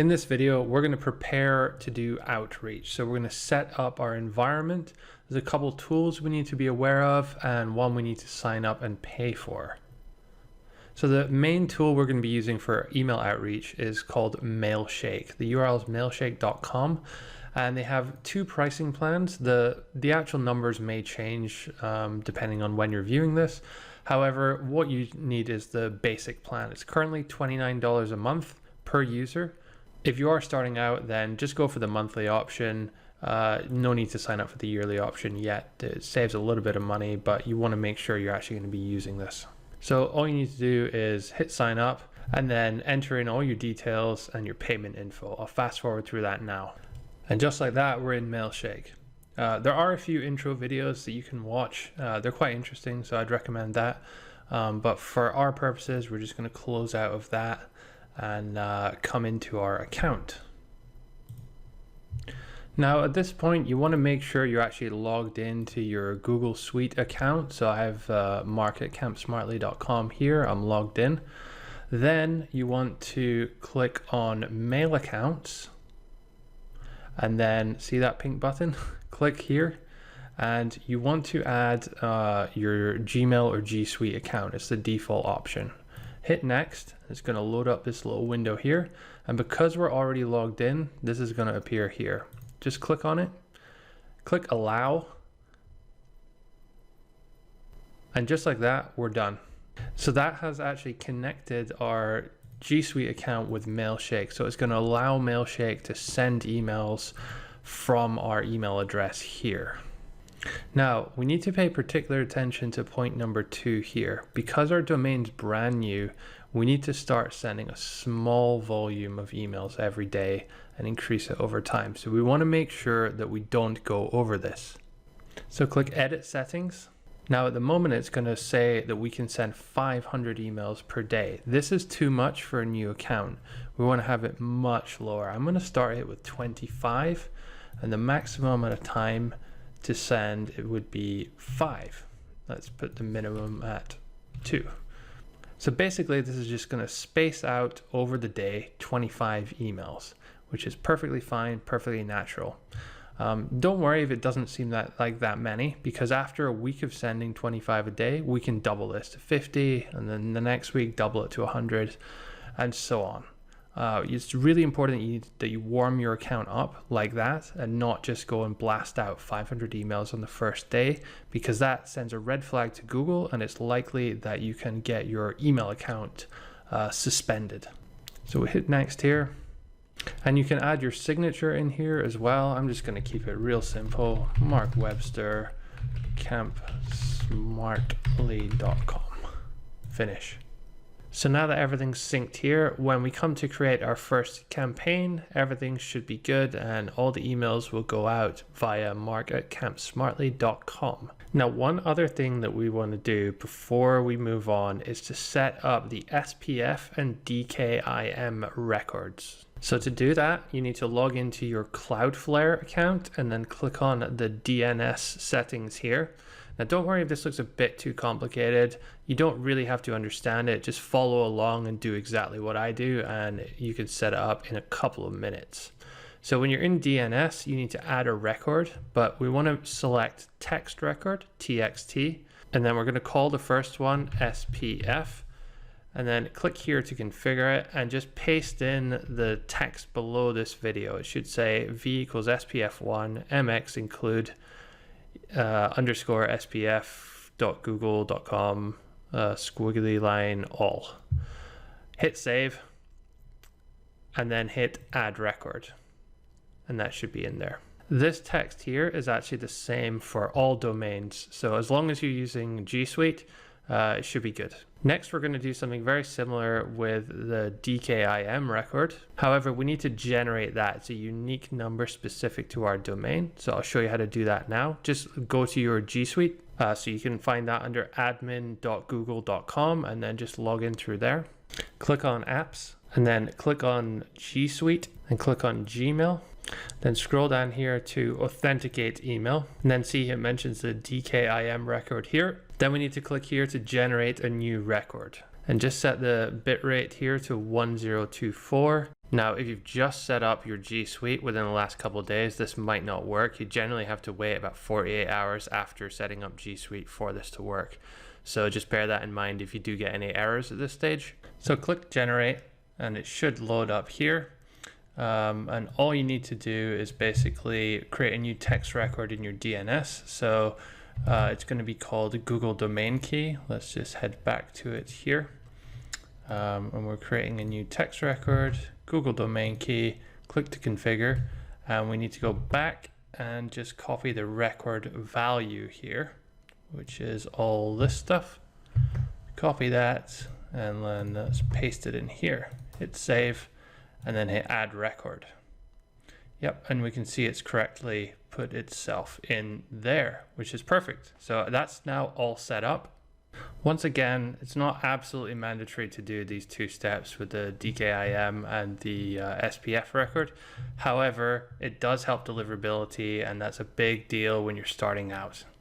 In this video, we're going to prepare to do outreach. So we're going to set up our environment. There's a couple tools we need to be aware of and one we need to sign up and pay for. So the main tool we're going to be using for email outreach is called Mailshake. The URL is mailshake.com and they have two pricing plans. The actual numbers may change depending on when you're viewing this. However, what you need is the basic plan. It's currently $29 a month per user. If you are starting out, then just go for the monthly option. No need to sign up for the yearly option yet. It saves a little bit of money, but you want to make sure you're actually going to be using this. So all you need to do is hit sign up and then enter in all your details and your payment info. I'll fast forward through that now. And just like that, we're in Mailshake. There are a few intro videos that you can watch. They're quite interesting, so I'd recommend that. But for our purposes, we're just going to close out of that and come into our account. Now at this point you want to make sure you're actually logged into your Google Suite account. So I have mark@campsmartly.com here. I'm logged in. Then you want to click on Mail Accounts and then see that pink button? Click here and you want to add your Gmail or G Suite account. It's the default option. Hit next. It's going to load up this little window here, and because we're already logged in, this is going to appear here. Just click on it, click allow, and just like that, we're done. So that has actually connected our G Suite account with Mailshake. So it's going to allow Mailshake to send emails from our email address here. Now, we need to pay particular attention to point number 2 here. Because our domain's brand new, we need to start sending a small volume of emails every day and increase it over time. So we want to make sure that we don't go over this. So click Edit Settings. Now at the moment, it's going to say that we can send 500 emails per day. This is too much for a new account. We want to have it much lower. I'm going to start it with 25, and the maximum amount of time to send it would be 5. Let's put the minimum at 2. So basically this is just going to space out over the day 25 emails, which is perfectly fine, perfectly natural. Don't worry if it doesn't seem like that many, because after a week of sending 25 a day, we can double this to 50, and then the next week double it to 100, and so on. It's really important that you warm your account up like that and not just go and blast out 500 emails on the first day, because that sends a red flag to Google and it's likely that you can get your email account suspended. So we hit next here, and you can add your signature in here as well. I'm just going to keep it real simple. Mark Webster, campsmartly.com. Finish. So now that everything's synced here, when we come to create our first campaign, everything should be good and all the emails will go out via mark@campsmartly.com. Now, one other thing that we want to do before we move on is to set up the SPF and DKIM records. So to do that, you need to log into your Cloudflare account and then click on the DNS settings here. Now don't worry if this looks a bit too complicated. You don't really have to understand it. Just follow along and do exactly what I do, and you can set it up in a couple of minutes. So when you're in DNS, you need to add a record, but we want to select text record, TXT, and then we're going to call the first one SPF, and then click here to configure it and just paste in the text below this video. It should say V equals SPF1, MX include underscore spf.google.com squiggly line all. Hit save and then hit add record, and that should be in there. This text here is actually the same for all domains, so as long as you're using G Suite, it should be good. Next, we're going to do something very similar with the DKIM record. However, we need to generate that. It's a unique number specific to our domain. So I'll show you how to do that now. Just go to your G Suite. So you can find that under admin.google.com and then just log in through there. Click on apps and then click on G Suite and click on Gmail. Then scroll down here to authenticate email, and then see it mentions the DKIM record here. Then we need to click here to generate a new record. and just set the bitrate here to 1024. Now, if you've just set up your G Suite within the last couple of days, this might not work. You generally have to wait about 48 hours after setting up G Suite for this to work. So just bear that in mind if you do get any errors at this stage. So click generate and it should load up here. And all you need to do is basically create a new text record in your DNS. So it's going to be called Google domain key. Let's just head back to it here. And we're creating a new text record, Google domain key, click to configure, and we need to go back and just copy the record value here, which is all this stuff. Copy that and then let's paste it in here. Hit save and then hit add record. Yep, and we can see it's correctly put itself in there, which is perfect. So that's now all set up. Once again, it's not absolutely mandatory to do these two steps with the DKIM and the SPF record. However, it does help deliverability, and that's a big deal when you're starting out.